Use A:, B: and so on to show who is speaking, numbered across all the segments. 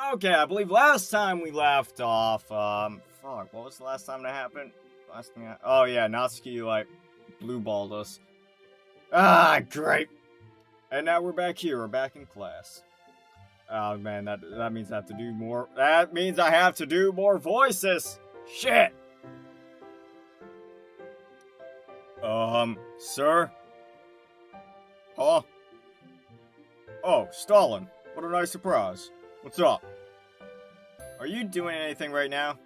A: Okay, I believe last time we left off, fuck, what was the last time that happened? Oh yeah, Natsuki, like, blue-balled us. Ah, great! And now we're back here, we're back in class. Oh man, that means I have to do more, that means I have to do more voices! Shit! Sir? Huh? Oh, Stalin, what a nice surprise. What's up? Are you doing anything right now?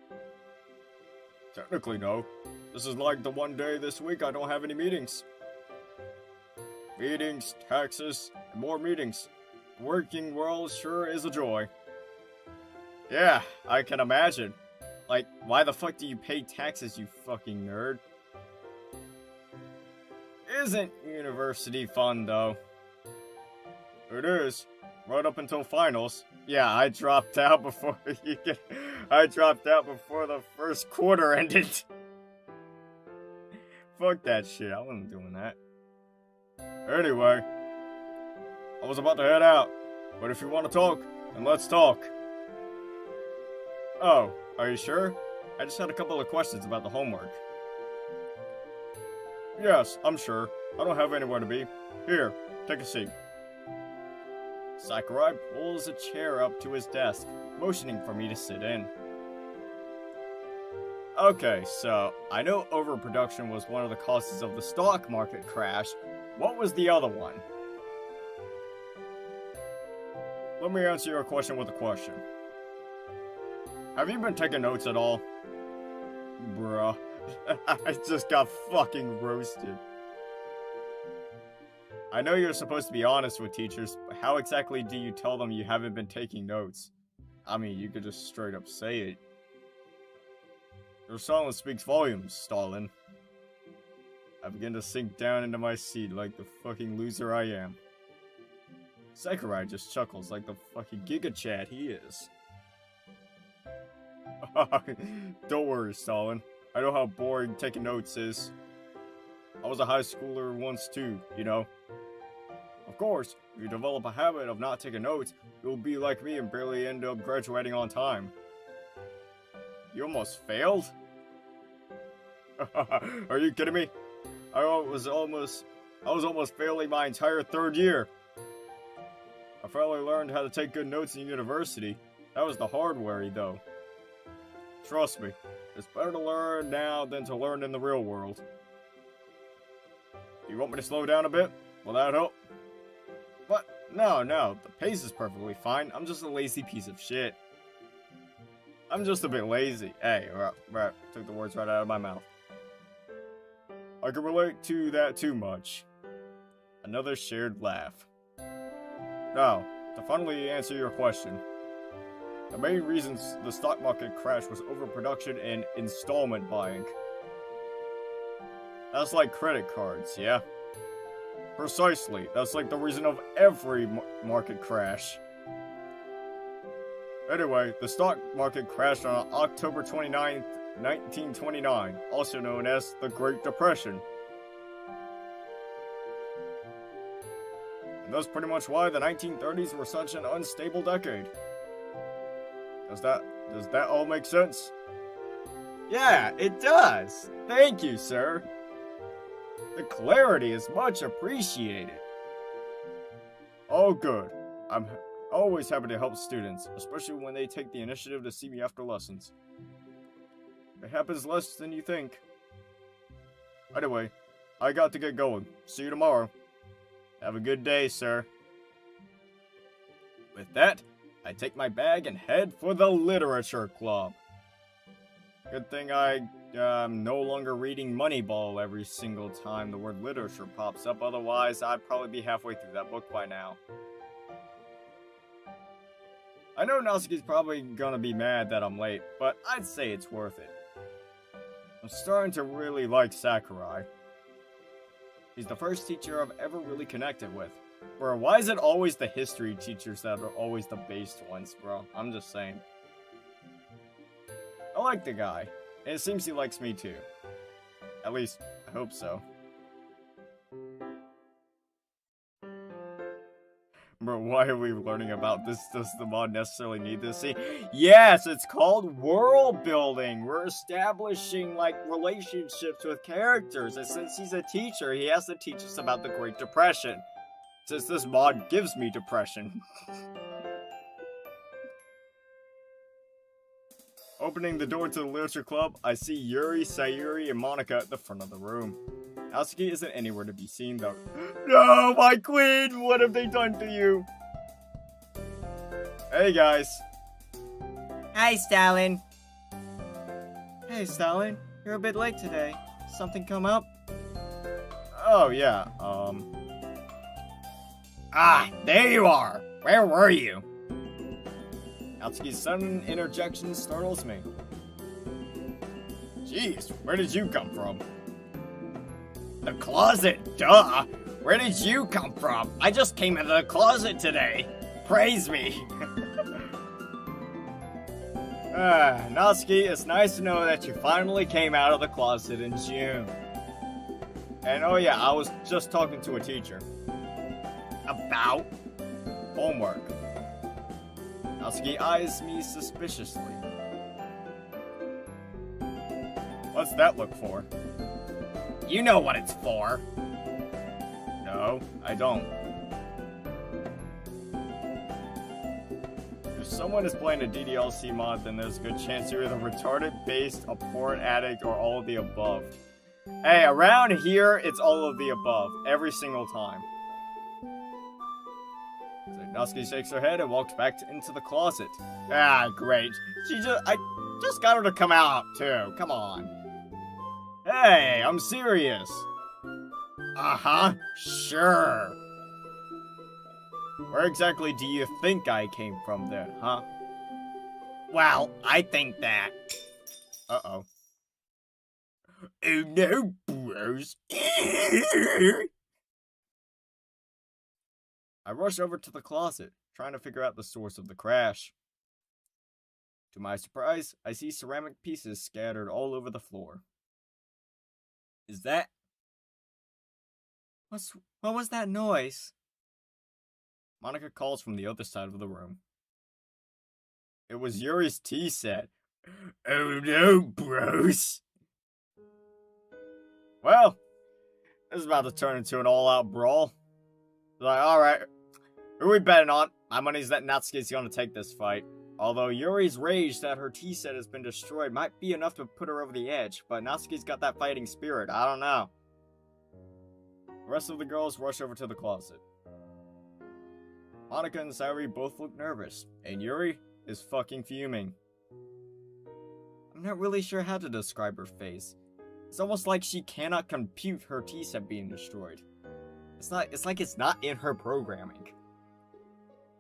A: Technically, no. This is like the one day this week I don't have any meetings. Meetings, taxes, and more meetings. The working world sure is a joy. Yeah, I can imagine. Like, why the fuck do you pay taxes, you fucking nerd? Isn't university fun, though? It is. Right up until finals. Yeah, I dropped out before I dropped out before the first quarter ended. Fuck that shit, I wasn't doing that. Anyway, I was about to head out, but if you want to talk, then let's talk. Oh, are you sure? I just had a couple of questions about the homework. Yes, I'm sure. I don't have anywhere to be. Here, take a seat. Sakurai pulls a chair up to his desk, motioning for me to sit in. Okay, so, I know overproduction was one of the causes of the stock market crash. What was the other one? Let me answer your question with a question. Have you been taking notes at all? Bruh, I just got fucking roasted. I know you're supposed to be honest with teachers, but how exactly do you tell them you haven't been taking notes? I mean, you could just straight up say it. Your silence speaks volumes, Stalin. I begin to sink down into my seat like the fucking loser I am. Sakurai just chuckles like the fucking Giga Chad he is. Don't worry, Stalin. I know how boring taking notes is. I was a high schooler once too, you know. Of course, if you develop a habit of not taking notes, you'll be like me and barely end up graduating on time. You almost failed? Are you kidding me? I was almost failing my entire third year. I finally learned how to take good notes in university. That was the hard way, though. Trust me, it's better to learn now than to learn in the real world. You want me to slow down a bit? Will that help? What? No, the pace is perfectly fine. I'm just a lazy piece of shit. I'm just a bit lazy. Hey, right, took the words right out of my mouth. I can relate to that too much. Another shared laugh. Now, to finally answer your question. The main reasons the stock market crash was overproduction and installment buying. That's like credit cards, yeah? Precisely, that's like the reason of every market crash. Anyway, the stock market crashed on October 29th, 1929, also known as the Great Depression. And that's pretty much why the 1930s were such an unstable decade. Does that all make sense? Yeah, it does! Thank you, sir! The clarity is much appreciated. Oh, good. I'm always happy to help students, especially when they take the initiative to see me after lessons. It happens less than you think. Anyway, I got to get going. See you tomorrow. Have a good day, sir. With that, I take my bag and head for the literature club. Good thing I'm no longer reading Moneyball every single time the word literature pops up, otherwise I'd probably be halfway through that book by now. I know Natsuki's probably gonna be mad that I'm late, but I'd say it's worth it. I'm starting to really like Sakurai. He's the first teacher I've ever really connected with. Bro, why is it always the history teachers that are always the based ones, bro? I'm just saying. I like the guy, and it seems he likes me too. At least, I hope so. Bro, why are we learning about this? Does the mod necessarily need this scene? Yes, it's called world building. We're establishing, like, relationships with characters. And since he's a teacher, he has to teach us about the Great Depression. Since this mod gives me depression. Opening the door to the literature club, I see Yuri, Sayuri, and Monica at the front of the room. Natsuki isn't anywhere to be seen, though. No, my queen! What have they done to you? Hey, guys.
B: Hi, Stalin.
A: Hey, Stalin. You're a bit late today. Something come up? Oh, yeah,
B: Ah, there you are. Where were you?
A: Natsuki's sudden interjection startles me. Jeez, where did you come from?
B: The closet, duh. Where did you come from? I just came out of the closet today. Praise me.
A: Natsuki, it's nice to know that you finally came out of the closet in June. And oh yeah, I was just talking to a teacher.
B: About?
A: Homework. Natsuki eyes me suspiciously. What's that look for?
B: You know what it's for.
A: No, I don't. If someone is playing a DDLC mod, then there's a good chance you're either retarded, based, a porn addict, or all of the above. Hey, around here, it's all of the above, every single time. So Natsuki shakes her head and walks back into the closet. Ah, great. I just got her to come out, too. Come on. Hey, I'm serious.
B: Uh-huh, sure.
A: Where exactly do you think I came from then, huh?
B: Well, I think that...
A: Uh-oh.
B: Oh no, bros.
A: I rush over to the closet, trying to figure out the source of the crash. To my surprise, I see ceramic pieces scattered all over the floor. Is that... What was that noise? Monica calls from the other side of the room. It was Yuri's tea set.
B: Oh no, bros.
A: Well, this is about to turn into an all-out brawl. Like, alright, who are we betting on? My money's that Natsuki's gonna take this fight. Although Yuri's rage that her tea set has been destroyed might be enough to put her over the edge, but Natsuki's got that fighting spirit, I don't know. The rest of the girls rush over to the closet. Monica and Sayuri both look nervous, and Yuri is fucking fuming. I'm not really sure how to describe her face. It's almost like she cannot compute her tea set being destroyed. It's like it's not in her programming.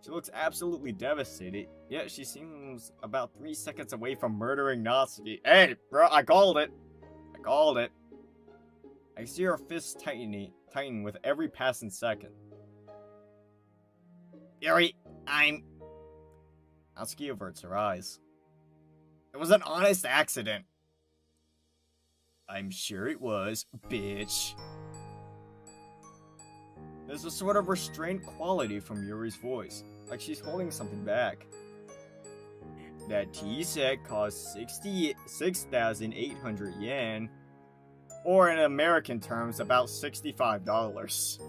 A: She looks absolutely devastated, yet she seems about 3 seconds away from murdering Natsuki. Hey, bro, I called it. I called it. I see her fists tighten with every passing second.
B: Yuri,
A: Natsuki averts her eyes.
B: It was an honest accident.
A: I'm sure it was, bitch. There's a sort of restrained quality from Yuri's voice, like she's holding something back. That tea set cost 66,800 yen, or in American terms, about $65.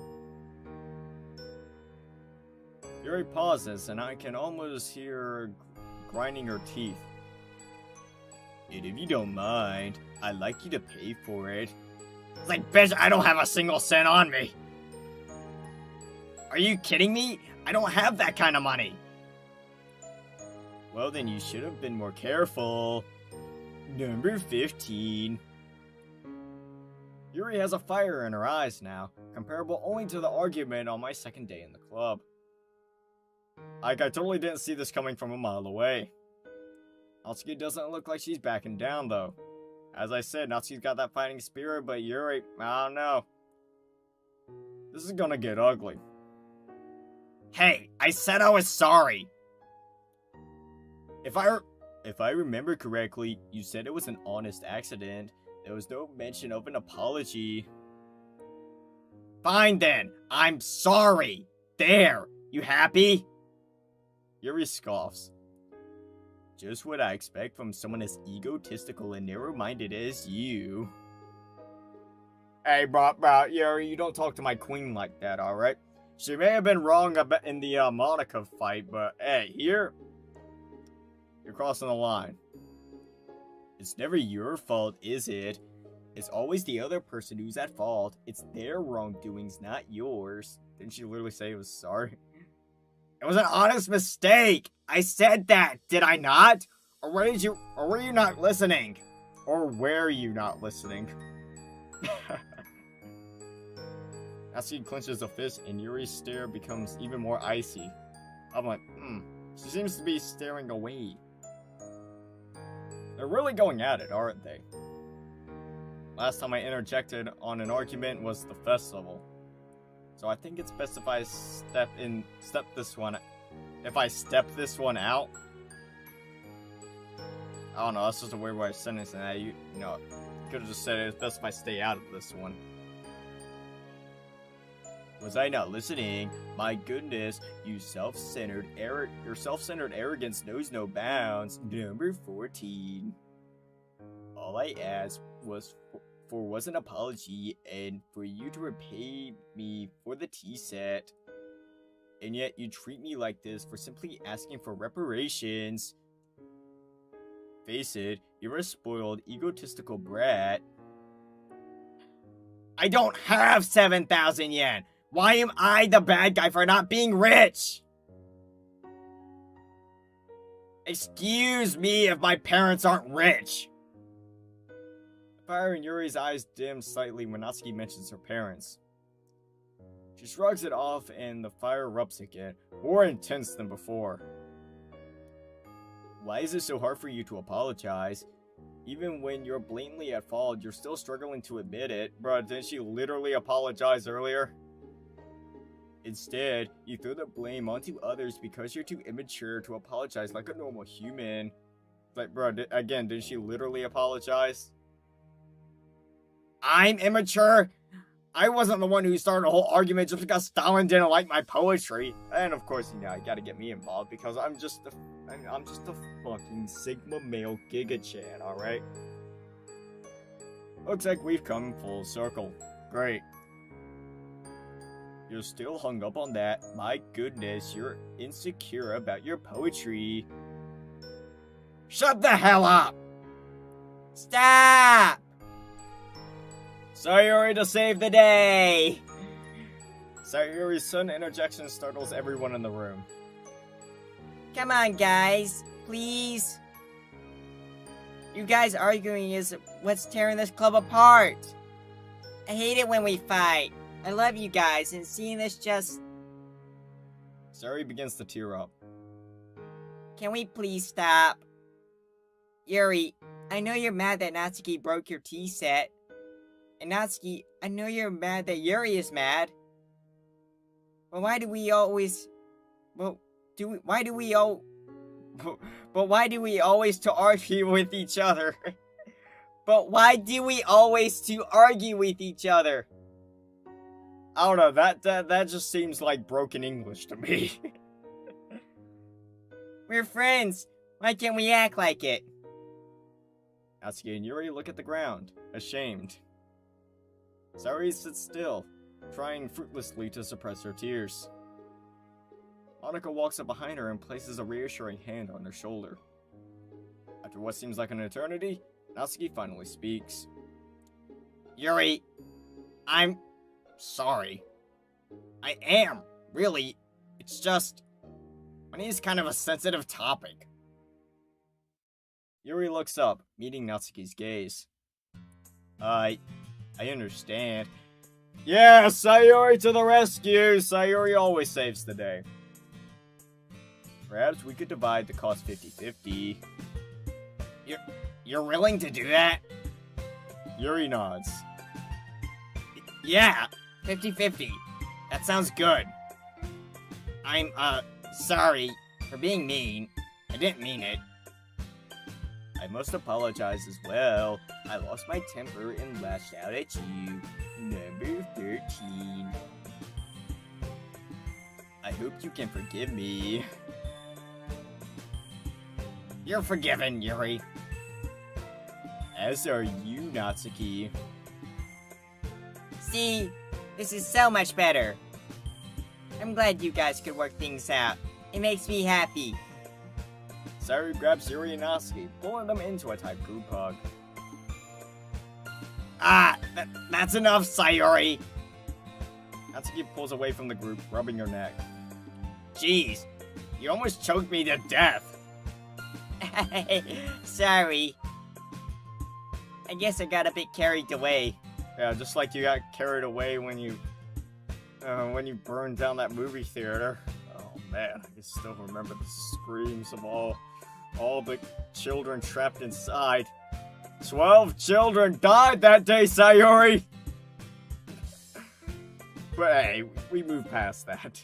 A: Yuri pauses, and I can almost hear her grinding her teeth. And if you don't mind, I'd like you to pay for it.
B: It's like, bitch, I don't have a single cent on me. Are you kidding me? I don't have that kind of money.
A: Well, then you should have been more careful. Number 15. Yuri has a fire in her eyes now, comparable only to the argument on my second day in the club. Like, I totally didn't see this coming from a mile away. Natsuki doesn't look like she's backing down, though. As I said, Natsuki's got that fighting spirit, but Yuri, I don't know. This is gonna get ugly.
B: Hey, I said I was sorry.
A: If I remember correctly, you said it was an honest accident. There was no mention of an apology.
B: Fine then, I'm sorry. There, You happy?
A: Yuri scoffs. Just what I expect from someone as egotistical and narrow-minded as you. Hey, bro, Yuri, you don't talk to my queen like that, alright? She may have been wrong in the Monica fight, but hey, here, you're crossing the line. It's never your fault, is it? It's always the other person who's at fault. It's their wrongdoings, not yours. Didn't she literally say it was sorry?
B: It was an honest mistake. I said that, did I not? Or were you not listening?
A: Or were you not listening? Natsuki clenches a fist and Yuri's stare becomes even more icy. I'm like, she seems to be staring away. They're really going at it, aren't they? Last time I interjected on an argument was the festival. So I think it's best if I step this one out. I don't know, that's just a weird way of sentencing that. You know, could have just said it's best if I stay out of this one. Was I not listening? My goodness, your self-centered arrogance knows no bounds. Number 14. All I asked was was an apology and for you to repay me for the tea set. And yet you treat me like this for simply asking for reparations. Face it, you're a spoiled, egotistical brat.
B: I don't have 7,000 yen. Why am I the bad guy for not being rich? Excuse me if my parents aren't rich.
A: The fire in Yuri's eyes dims slightly when Natsuki mentions her parents. She shrugs it off and the fire erupts again, more intense than before. Why is it so hard for you to apologize? Even when you're blatantly at fault, you're still struggling to admit it. Bruh, didn't she literally apologize earlier? Instead, you throw the blame onto others because you're too immature to apologize like a normal human. Like, bruh, again, didn't she literally apologize?
B: I'm immature? I wasn't the one who started a whole argument just because Stalin didn't like my poetry.
A: And of course, you know, you gotta get me involved because I'm just a fucking Sigma male Giga-chan, alright? Looks like we've come full circle. Great. You're still hung up on that. My goodness, you're insecure about your poetry.
B: Shut the hell up! Stop! Sayori to save the day!
A: Sayori's sudden interjection startles everyone in the room.
C: Come on, guys. Please. You guys arguing is what's tearing this club apart. I hate it when we fight. I love you guys, and seeing this just...
A: Sayori begins to tear up.
C: Can we please stop? Yuri, I know you're mad that Natsuki broke your tea set. And Natsuki, I know you're mad that Yuri is mad. But why do we always... why do we always to argue with each other? But why do we always to argue with each other?
A: I don't know, that just seems like broken English to me.
C: We're friends. Why can't we act like it?
A: Natsuki and Yuri look at the ground, ashamed. Sayori sits still, trying fruitlessly to suppress her tears. Monica walks up behind her and places a reassuring hand on her shoulder. After what seems like an eternity, Natsuki finally speaks.
B: Yuri, I'm sorry. I am, really. It's just, money is kind of a sensitive topic.
A: Yuri looks up, meeting Natsuki's gaze. I understand. Yeah, Sayori to the rescue! Sayori always saves the day. Perhaps we could divide the cost 50-50.
B: You're willing to do that?
A: Yuri nods.
B: Yeah, 50-50. That sounds good. I'm, sorry for being mean. I didn't mean it.
A: I must apologize as well. I lost my temper and lashed out at you. Number 13. I hope you can forgive me.
B: You're forgiven, Yuri.
A: As are you, Natsuki.
C: See, this is so much better. I'm glad you guys could work things out. It makes me happy.
A: Sayuri grabs Yuri and Natsuki, pulling them into a tight group hug.
B: That's enough, Sayuri.
A: Natsuki pulls away from the group, rubbing her neck.
B: Jeez, you almost choked me to death.
C: Sorry. I guess I got a bit carried away.
A: Yeah, just like you got carried away when you burned down that movie theater. Oh man, I can still remember the screams of all the children trapped inside. 12 children died that day, Sayuri! But hey, we moved past that.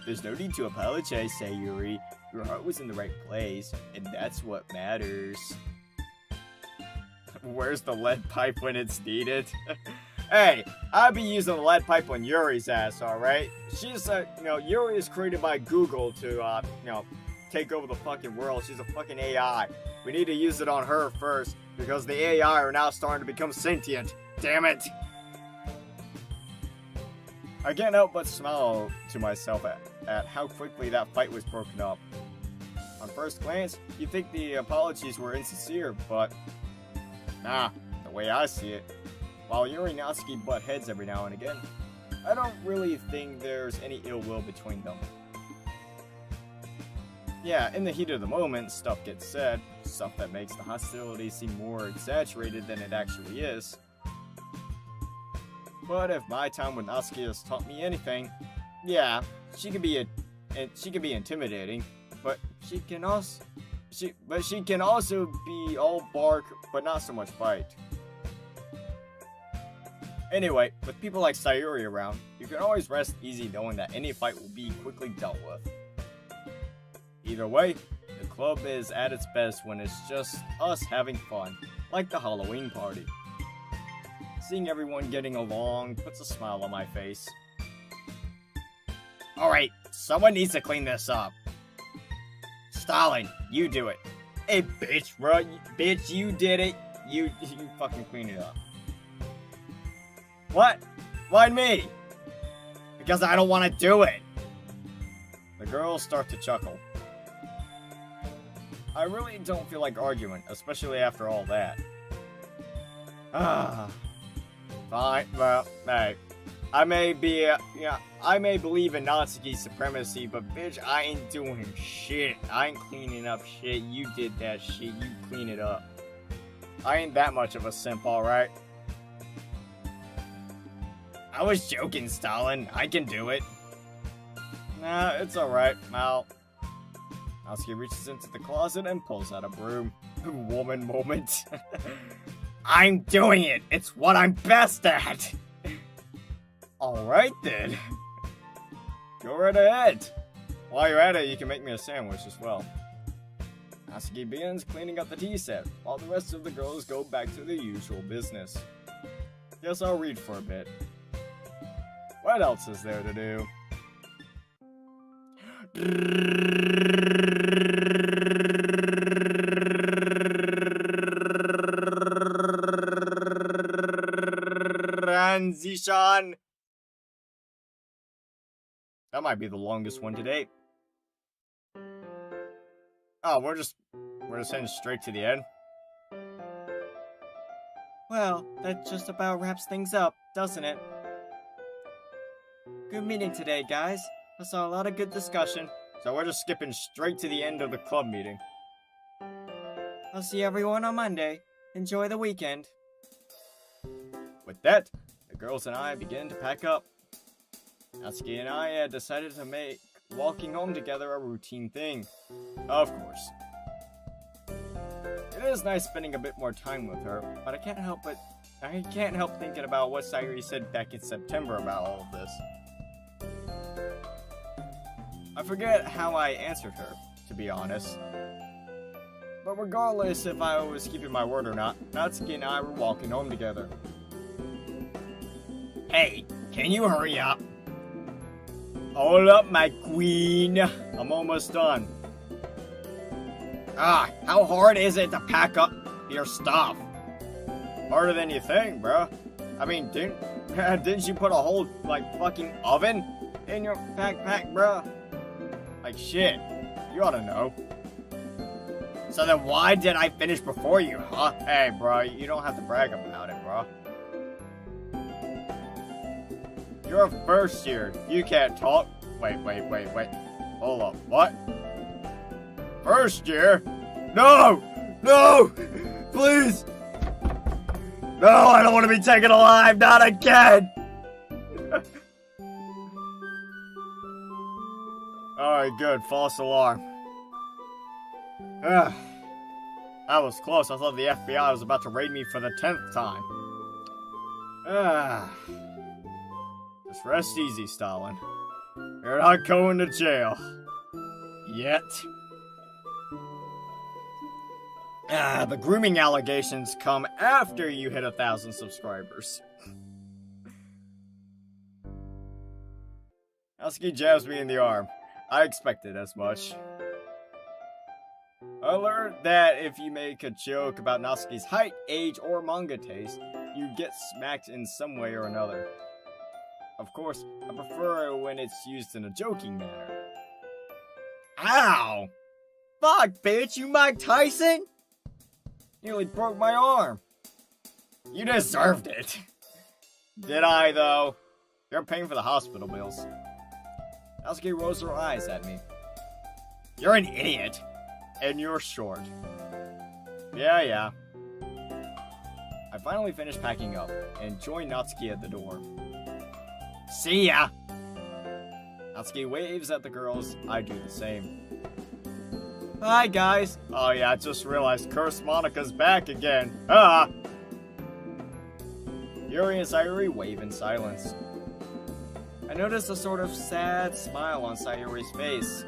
A: There's no need to apologize, Sayuri. Your heart was in the right place, and that's what matters. Where's the lead pipe when it's needed? Hey, I'll be using the lead pipe on Yuri's ass, alright? She's Yuri is created by Google to, take over the fucking world. She's a fucking AI. We need to use it on her first, because the AI are now starting to become sentient. Damn it! I can't help but smile to myself at how quickly that fight was broken up. On first glance, you'd think the apologies were insincere, but nah, the way I see it, while Yuri and Natsuki butt heads every now and again, I don't really think there's any ill will between them. Yeah, in the heat of the moment, stuff gets said, stuff that makes the hostility seem more exaggerated than it actually is. But if my time with Natsuki has taught me anything, yeah, she can be intimidating, but she can also be all bark, but not so much bite. Anyway, with people like Sayuri around, you can always rest easy knowing that any fight will be quickly dealt with. Either way, the club is at its best when it's just us having fun, like the Halloween party. Seeing everyone getting along puts a smile on my face.
B: Alright, someone needs to clean this up. Stalin, you do it.
A: Hey, bitch, bro. Bitch, you did it. You fucking clean it up.
B: What? Why me? Because I don't want to do it.
A: The girls start to chuckle. I really don't feel like arguing, especially after all that. Fine, well, hey. I may believe in Natsuki's supremacy, but bitch, I ain't doing shit. I ain't cleaning up shit. You did that shit. You clean it up. I ain't that much of a simp, alright?
B: I was joking, Stalin. I can do it.
A: Nah, it's alright. Natsuki reaches into the closet and pulls out a broom. Woman moment.
B: I'm doing it. It's what I'm best at.
A: Alright then. Go right ahead. While you're at it, you can make me a sandwich as well. Natsuki begins cleaning up the tea set, while the rest of the girls go back to their usual business. Guess I'll read for a bit. What else is there to do? Transition! That might be the longest one to date. Oh, we're just heading straight to the end.
C: Well, that just about wraps things up, doesn't it? Good meeting today, guys. I saw a lot of good discussion.
A: So we're just skipping straight to the end of the club meeting.
C: I'll see everyone on Monday. Enjoy the weekend.
A: With that, the girls and I begin to pack up. Natsuki and I had decided to make walking home together a routine thing. Of course. It is nice spending a bit more time with her, but I can't help thinking about what Sayuri said back in September about all of this. I forget how I answered her, to be honest. But regardless if I was keeping my word or not, Natsuki and I were walking home together.
B: Hey, can you hurry up?
A: Hold up, my queen. I'm almost done.
B: How hard is it to pack up your stuff?
A: Harder than you think, bro. I mean, didn't you put a whole, like, fucking oven in your backpack, bro? Like, shit. You ought to know.
B: So then why did I finish before you, huh?
A: Hey, bro, you don't have to brag about it, bro. You're a first year. You can't talk. Wait. Hold up. What? First year? No! No! Please! No, I don't want to be taken alive. Not again! Alright, good. False alarm. That was close. I thought the FBI was about to raid me for the 10th time. Just rest easy, Stalin. You're not going to jail. Yet. The grooming allegations come after you hit 1,000 subscribers. Natsuki jabs me in the arm. I expected as much. I learned that if you make a joke about Natsuki's height, age, or manga taste, you get smacked in some way or another. Of course, I prefer it when it's used in a joking manner. Ow! Fuck, bitch, you Mike Tyson? Nearly broke my arm.
B: You deserved it.
A: Did I, though? You're paying for the hospital bills. Natsuki rolls her eyes at me.
B: You're an idiot.
A: And you're short. Yeah. I finally finished packing up and joined Natsuki at the door.
B: See ya!
A: Natsuki waves at the girls. I do the same. Hi, guys. Oh, yeah, I just realized Curse Monica's back again. Yuri and Sayuri wave in silence. I noticed a sort of sad smile on Sayuri's face.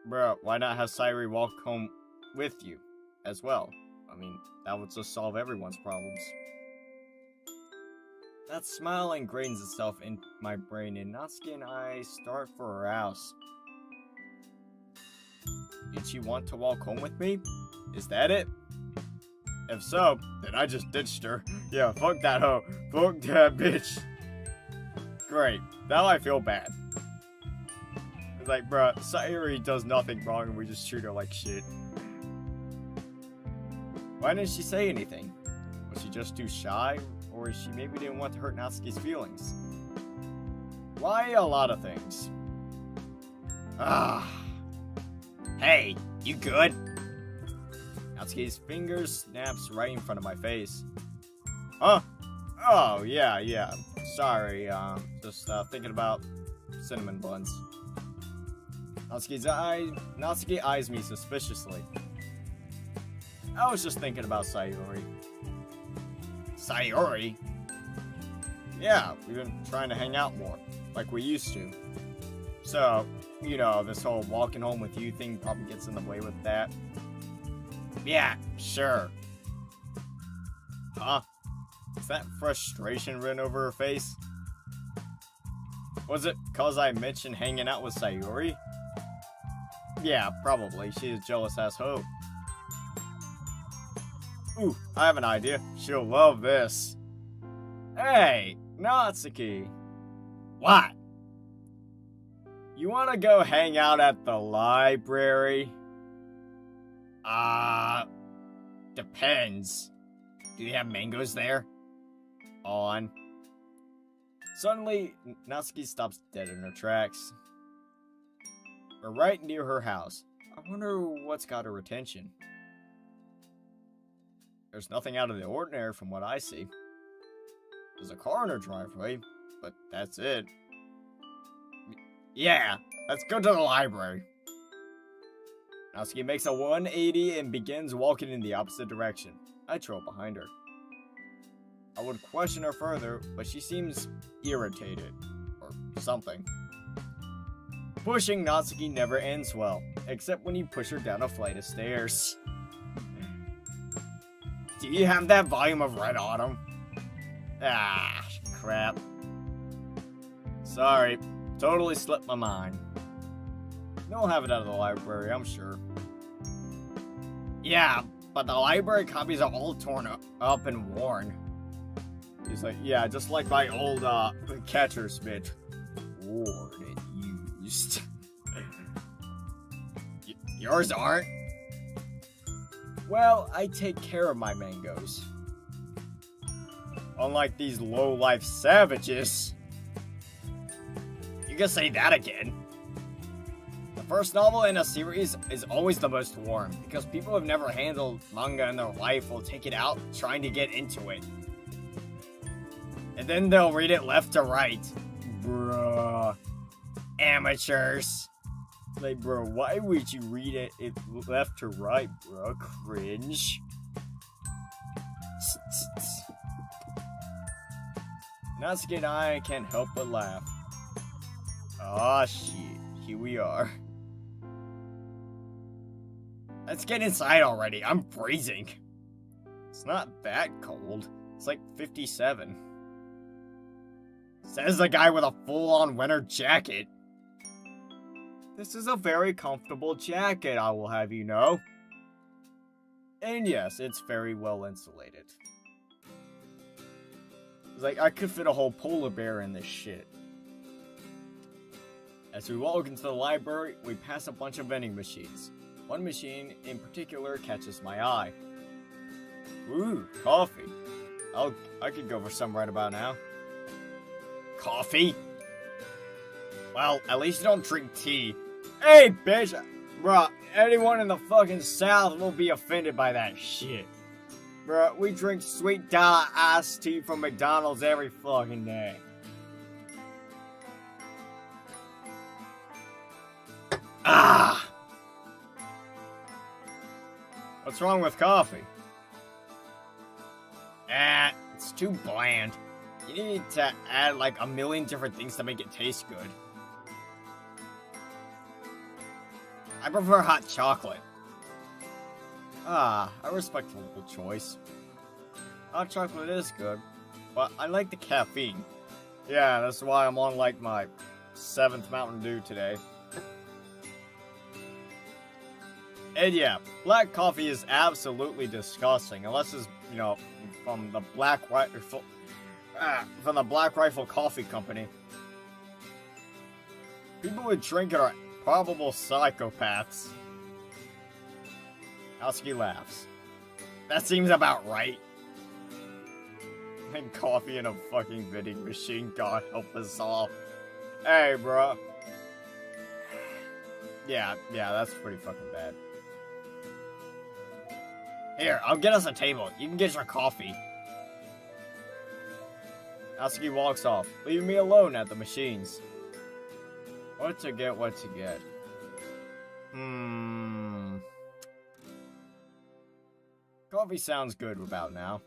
A: Bro, why not have Sayuri walk home with you as well? I mean, that would just solve everyone's problems. That smile ingrains itself in my brain, and Natsuki and I start for our house. Did she want to walk home with me? Is that it? If so, then I just ditched her. Yeah, fuck that hoe. Fuck that bitch. Great. Now I feel bad. It's like, bruh, Sayuri does nothing wrong and we just treat her like shit. Why didn't she say anything? Was she just too shy? Or she maybe didn't want to hurt Natsuki's feelings? Why a lot of things?
B: Hey, you good?
A: Natsuki's fingers snaps right in front of my face. Huh? Oh, yeah. Sorry, just thinking about cinnamon buns. Natsuki eyes me suspiciously. I was just thinking about Sayuri.
B: Sayuri?
A: Yeah, we've been trying to hang out more, like we used to. So, you know, this whole walking home with you thing probably gets in the way with that.
B: Yeah, sure.
A: Huh? Is that frustration written over her face? Was it cause I mentioned hanging out with Sayuri? Yeah, probably. She's a jealous-ass hoe. Ooh, I have an idea. She'll love this. Hey, Natsuki.
B: What?
A: You wanna go hang out at the library?
B: Depends. Do you have mangoes there?
A: On. Suddenly, Natsuki stops dead in her tracks. We're right near her house. I wonder what's got her attention. There's nothing out of the ordinary from what I see. There's a car in her driveway, but that's it.
B: Yeah, let's go to the library.
A: Natsuki makes a 180 and begins walking in the opposite direction. I trail behind her. I would question her further, but she seems irritated, or something. Pushing Natsuki never ends well, except when you push her down a flight of stairs.
B: Do you have that volume of Red Autumn?
A: crap. Sorry, totally slipped my mind. They'll have it out of the library, I'm sure.
B: Yeah, but the library copies are all torn up and worn.
A: He's like, yeah, just like my old catcher's mitt. Worn and used.
B: Yours aren't?
A: Well, I take care of my mangoes. Unlike these low-life savages.
B: You can say that again. The first novel in a series is always the most worn, because people who've never handled manga in their life will take it out trying to get into it. And then they'll read it left to right.
A: Bruh.
B: Amateurs.
A: Like, bro, why would you read it left to right, bro? Cringe. Natsuki and I can't help but laugh. Aw, shit. Here we are.
B: Let's get inside already. I'm freezing.
A: It's not that cold. It's like 57.
B: Says the guy with a full-on winter jacket.
A: This is a very comfortable jacket, I will have you know. And yes, it's very well insulated. It's like, I could fit a whole polar bear in this shit. As we walk into the library, we pass a bunch of vending machines. One machine in particular catches my eye. Ooh, coffee. I could go for some right about now.
B: Coffee? Well, at least you don't drink tea.
A: Hey, bitch! Bruh, anyone in the fucking South will be offended by that shit. Bruh, we drink sweet dollar iced tea from McDonald's every fucking day.
B: Ah!
A: What's wrong with coffee?
B: It's too bland. You need to add like a million different things to make it taste good. I prefer hot chocolate.
A: Ah, a respectable choice. Hot chocolate is good, but I like the caffeine. Yeah, that's why I'm on like my 7th Mountain Dew today. And yeah, black coffee is absolutely disgusting, unless it's, you know, from the Black Rifle Coffee Company. People who drink it are probable psychopaths. Natsuki laughs.
B: That seems about right.
A: And coffee in a fucking vending machine, God help us all. Hey, bro. Yeah, that's pretty fucking bad.
B: Here, I'll get us a table. You can get your coffee.
A: Natsuki walks off, leaving me alone at the machines. What to get? Coffee sounds good about now.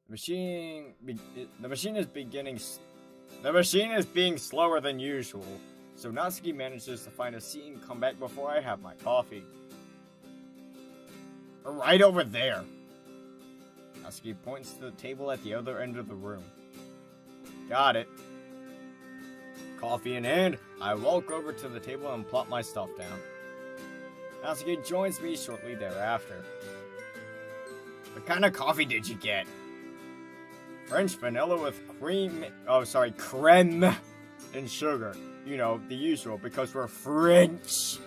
A: The machine is being slower than usual, so Natsuki manages to find a seat and come back before I have my coffee.
B: Right over there.
A: Natsuki points to the table at the other end of the room. Got it. Coffee in hand, I walk over to the table and plop my stuff down. Natsuki joins me shortly thereafter.
B: What kind of coffee did you get?
A: French vanilla with creme and sugar. You know, the usual, because we're French.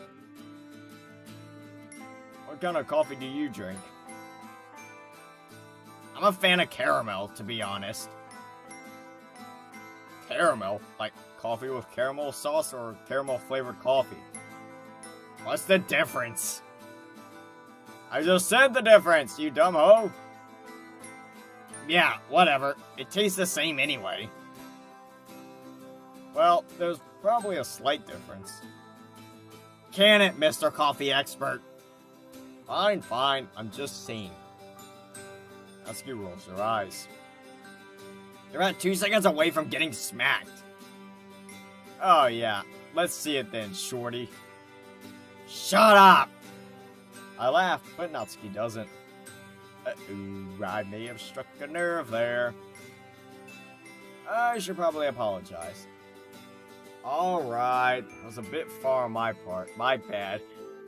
A: What kind of coffee do you drink?
B: I'm a fan of caramel, to be honest.
A: Caramel? Like coffee with caramel sauce or caramel flavored coffee?
B: What's the difference?
A: I just said the difference, you dumb hoe!
B: Yeah, whatever. It tastes the same anyway.
A: Well, there's probably a slight difference.
B: Can it, Mr. Coffee Expert?
A: Fine, I'm just saying. Natsuki rolls her eyes.
B: You're about 2 seconds away from getting smacked.
A: Oh yeah, let's see it then, shorty.
B: Shut up!
A: I laugh, but Natsuki doesn't. Uh-oh, I may have struck a nerve there. I should probably apologize. Alright, that was a bit far on my part. My bad.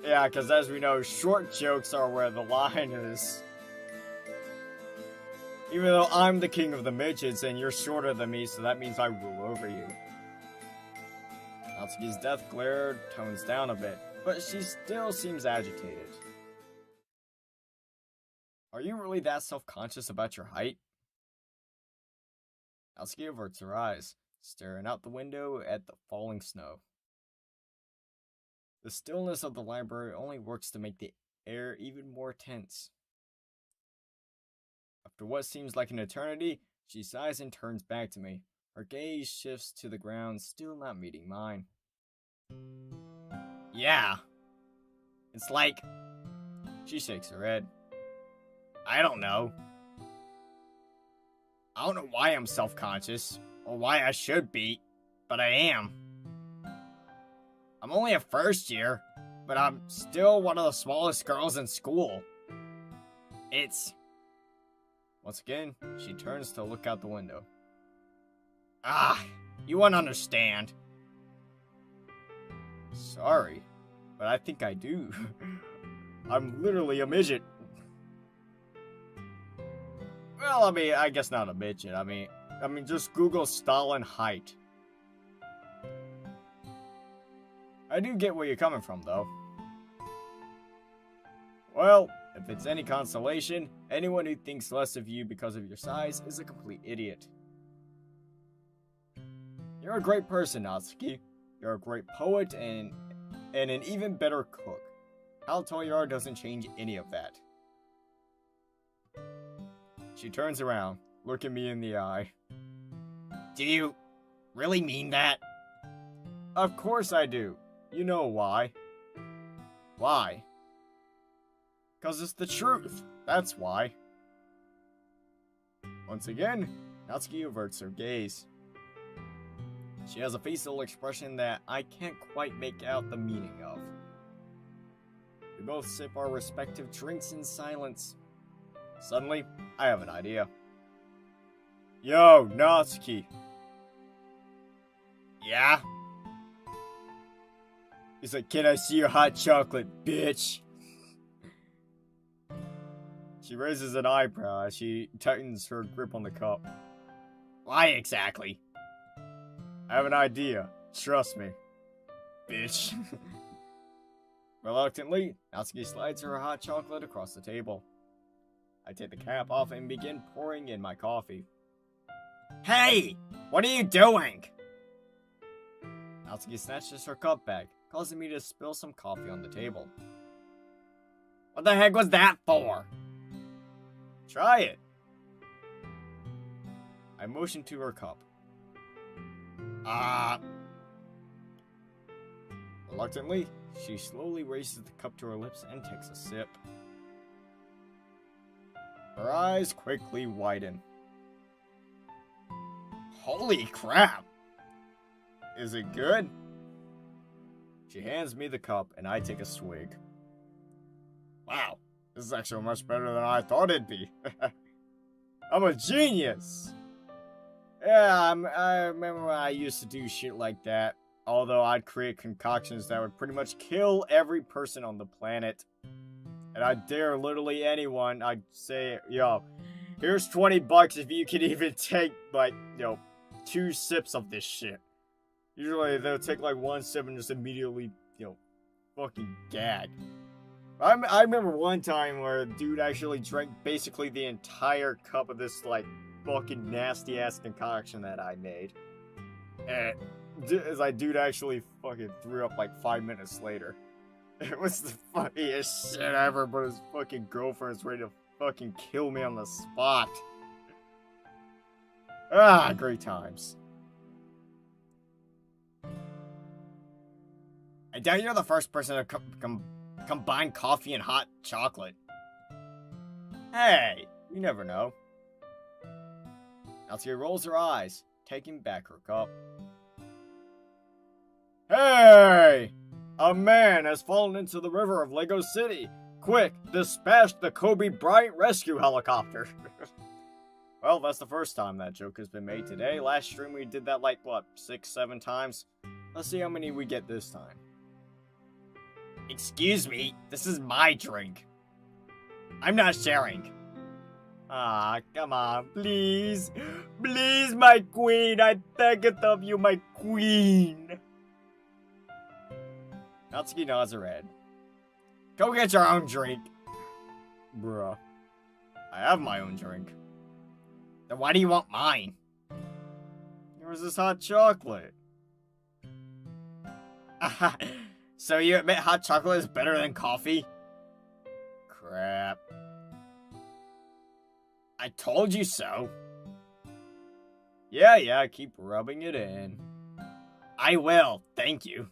A: Yeah, because as we know, short jokes are where the line is. Even though I'm the king of the midgets and you're shorter than me, so that means I rule over you. Natsuki's death glare tones down a bit, but she still seems agitated. Are you really that self-conscious about your height? Natsuki averts her eyes, staring out the window at the falling snow. The stillness of the library only works to make the air even more tense. After what seems like an eternity, she sighs and turns back to me. Her gaze shifts to the ground, still not meeting mine.
B: Yeah. It's like,
A: She shakes her head.
B: I don't know. I don't know why I'm self-conscious, or why I should be, but I am. I'm only a first year, but I'm still one of the smallest girls in school.
A: Once again, she turns to look out the window.
B: You wouldn't understand.
A: Sorry, but I think I do. I'm literally a midget. Well, I guess not a midget. I mean, just Google Stalin height. I do get where you're coming from, though. Well, if it's any consolation, anyone who thinks less of you because of your size is a complete idiot. You're a great person, Natsuki. You're a great poet and an even better cook. How tall you are doesn't change any of that. She turns around, looking me in the eye.
B: Do you really mean that?
A: Of course I do. You know why.
B: Why?
A: 'Cause it's the truth. That's why. Once again, Natsuki averts her gaze. She has a facial expression that I can't quite make out the meaning of. We both sip our respective drinks in silence. Suddenly, I have an idea. Yo, Natsuki.
B: Yeah?
A: He's like, can I see your hot chocolate, bitch? She raises an eyebrow as she tightens her grip on the cup.
B: Why exactly?
A: I have an idea. Trust me. Bitch. Reluctantly, Natsuki slides her hot chocolate across the table. I take the cap off and begin pouring in my coffee.
B: Hey! What are you doing?
A: Natsuki snatches her cup back, causing me to spill some coffee on the table.
B: What the heck was that for?
A: Try it. I motion to her cup. Reluctantly, she slowly raises the cup to her lips and takes a sip. Her eyes quickly widen.
B: Holy crap!
A: Is it good? She hands me the cup and I take a swig. Wow, this is actually much better than I thought it'd be. I'm a genius! Yeah, I remember when I used to do shit like that. Although I'd create concoctions that would pretty much kill every person on the planet. And I'd dare literally anyone, I'd say, yo, here's 20 bucks if you can even take, 2 sips of this shit. Usually they'll take one sip and just immediately, fucking gag. I remember one time where a dude actually drank basically the entire cup of this, fucking nasty-ass concoction that I made. And dude actually fucking threw up 5 minutes later. It was the funniest shit ever, but his fucking girlfriend's ready to fucking kill me on the spot. Great times.
B: I doubt you're the first person to combine coffee and hot chocolate.
A: Hey, you never know. Natsuki rolls her eyes, taking back her cup. Hey! A man has fallen into the river of Lego City. Quick, dispatch the Kobe Bryant rescue helicopter. Well, that's the first time that joke has been made today. Last stream we did that like, what, 6, 7 times? Let's see how many we get this time.
B: Excuse me, this is my drink. I'm not sharing.
A: Ah, come on, please. Please, my queen, I beg it of you, my queen.
B: Natsuki nods her head. Go get your own drink.
A: Bruh. I have my own drink.
B: Then why do you want mine?
A: Yours is hot chocolate.
B: So you admit hot chocolate is better than coffee?
A: Crap.
B: I told you so.
A: Yeah, keep rubbing it in.
B: I will, thank you.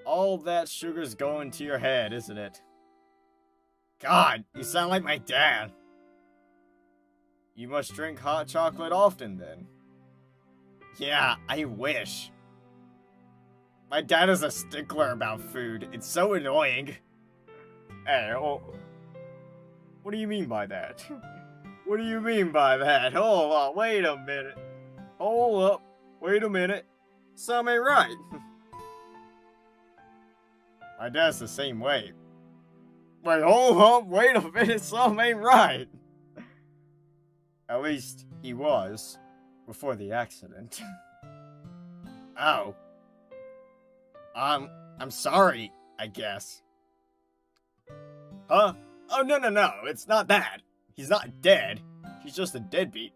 A: All that sugar's going to your head, isn't it?
B: God, you sound like my dad.
A: You must drink hot chocolate often, then.
B: Yeah, I wish. My dad is a stickler about food. It's so annoying.
A: Hey, oh, what do you mean by that? What do you mean by that? Hold on, wait a minute. Hold up, wait a minute. Some ain't right. My dad's the same way. Wait, hold up, wait a minute, some ain't right. At least, he was, before the accident.
B: Oh. I'm sorry, I guess.
A: Huh? Oh, no, it's not that. He's not dead. He's just a deadbeat.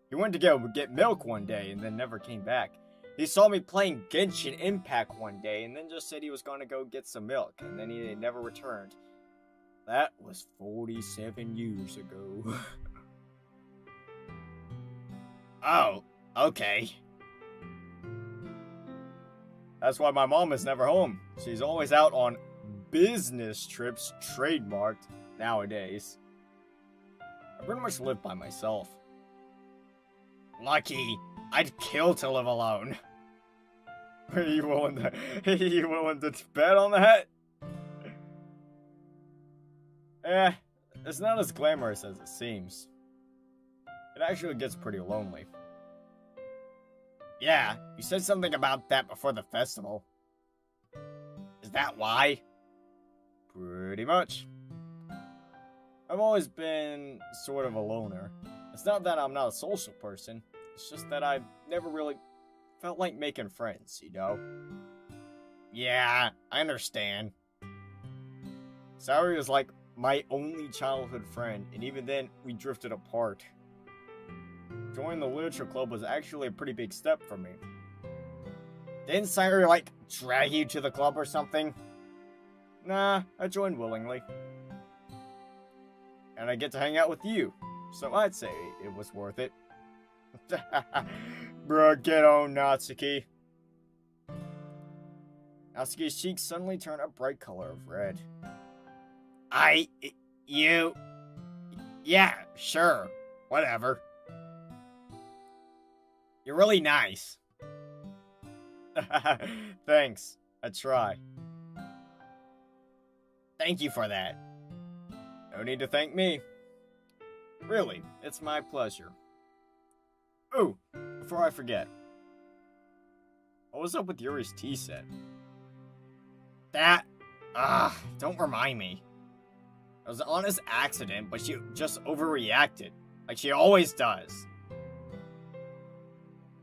A: He went to go get milk one day and then never came back. He saw me playing Genshin Impact one day and then just said he was going to go get some milk and then he never returned. That was 47 years ago.
B: Oh, okay.
A: That's why my mom is never home. She's always out on business trips, trademarked, nowadays. I pretty much live by myself.
B: Lucky. I'd kill to live alone.
A: Are you willing to bet on that? It's not as glamorous as it seems. It actually gets pretty lonely.
B: Yeah, you said something about that before the festival. Is that why?
A: Pretty much. I've always been sort of a loner. It's not that I'm not a social person, it's just that I've never really felt like making friends, you know?
B: Yeah, I understand.
A: Saori was like my only childhood friend, and even then, we drifted apart. Joining the literature club was actually a pretty big step for me.
B: Didn't Saori, like, drag you to the club or something?
A: Nah, I joined willingly. And I get to hang out with you, so I'd say it was worth it. Bruh, get on, Natsuki. Natsuki's cheeks suddenly turn a bright color of red.
B: Yeah, sure, whatever. You're really nice.
A: Thanks, I try.
B: Thank you for that.
A: No need to thank me. Really, it's my pleasure. Ooh, before I forget. What was up with Yuri's tea set?
B: Don't remind me. It was an honest accident, but she just overreacted, like she always does.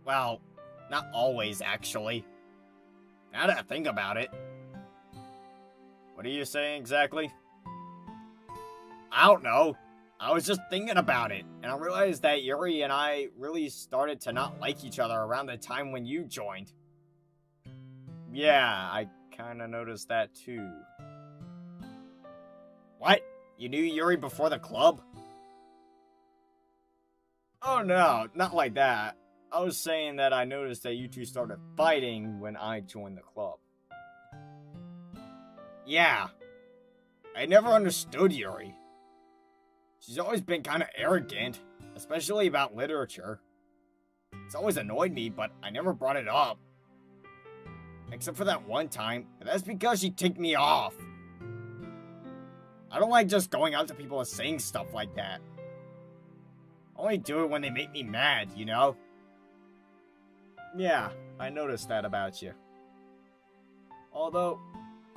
B: Well, not always, actually. Now that I think about it.
A: What are you saying exactly?
B: I don't know. I was just thinking about it, and I realized that Yuri and I really started to not like each other around the time when you joined.
A: Yeah, I kinda noticed that too.
B: What? You knew Yuri before the club?
A: Oh no, not like that. I was saying that I noticed that you two started fighting when I joined the club.
B: Yeah. I never understood Yuri. She's always been kind of arrogant, especially about literature. It's always annoyed me, but I never brought it up. Except for that one time, but that's because she ticked me off. I don't like just going out to people and saying stuff like that. I only do it when they make me mad, you know?
A: Yeah, I noticed that about you. Although,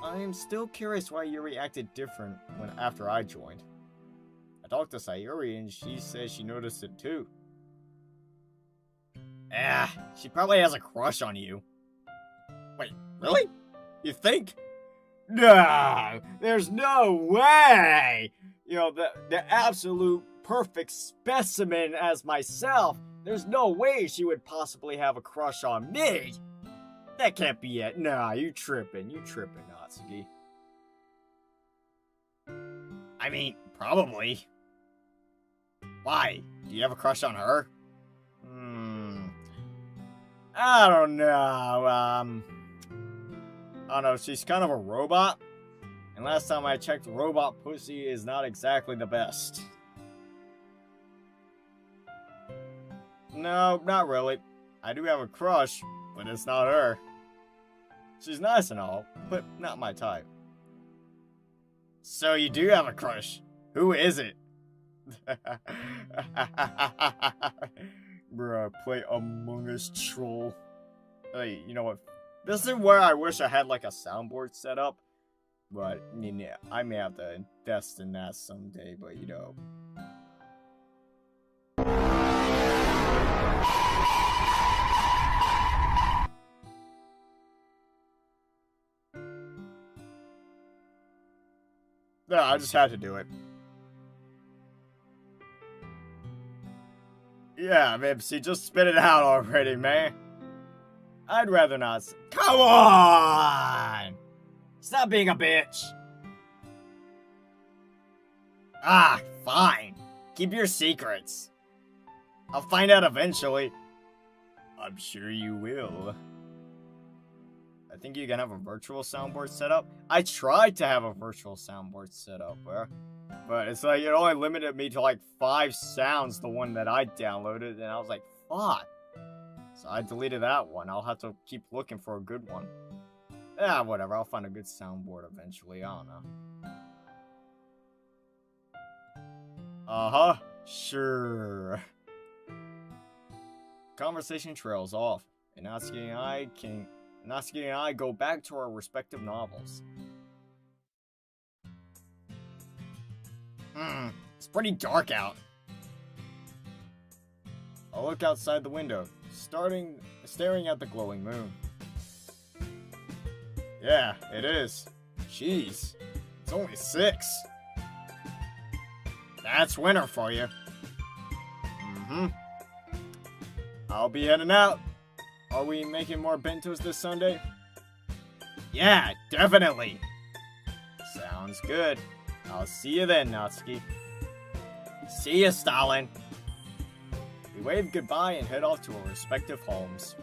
A: I'm still curious why Yuri acted different after I joined. I talked to Sayuri and she says she noticed it too.
B: She probably has a crush on you.
A: Wait, really? You think? No, there's no way! You know, the absolute perfect specimen as myself, there's no way she would possibly have a crush on me! That can't be it. Nah, you tripping, Natsuki.
B: I mean, probably. Why? Do you have a crush on her?
A: I don't know, I don't know, she's kind of a robot. And last time I checked, robot pussy is not exactly the best. No, not really. I do have a crush, but it's not her. She's nice and all, but not my type.
B: So you do have a crush. Who is it?
A: Bruh, play Among Us troll. Hey, you know what? This is where I wish I had like a soundboard set up. But, yeah, I may have to invest in that someday, but you know. No, I just had to do it. Yeah, Mipsy, just spit it out already, man. I'd rather not.
B: Come on! Stop being a bitch! Fine. Keep your secrets. I'll find out eventually.
A: I'm sure you will. I think you can have a virtual soundboard set up. I tried to have a virtual soundboard set up, bro. But it's like, it only limited me to like 5 sounds, the one that I downloaded, and I was like, fuck. So I deleted that one. I'll have to keep looking for a good one. Yeah, whatever. I'll find a good soundboard eventually. I don't know. Uh-huh. Sure. Conversation trails off, and Natsuki and I go back to our respective novels.
B: It's pretty dark out.
A: I'll look outside the window, staring at the glowing moon. Yeah, it is. Jeez, it's only 6.
B: That's winter for you.
A: I'll be heading out. Are we making more bentos this Sunday?
B: Yeah, definitely.
A: Sounds good. I'll see you then, Natsuki.
B: See ya, Stalin.
A: We wave goodbye and head off to our respective homes.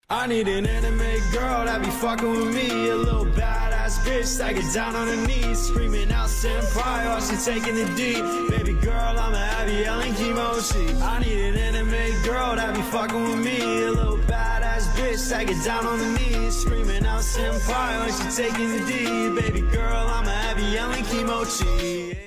D: I need an anime girl that be fucking with me. A little badass bitch that get down on her knees, screaming out senpai while she taking the D. Baby girl, I'ma have you yelling kimochi. I need an anime girl that be fucking with me. A little badass bitch that get down on the knees, screaming out senpai while she taking the D. Baby girl, I'ma have you yelling kimochi.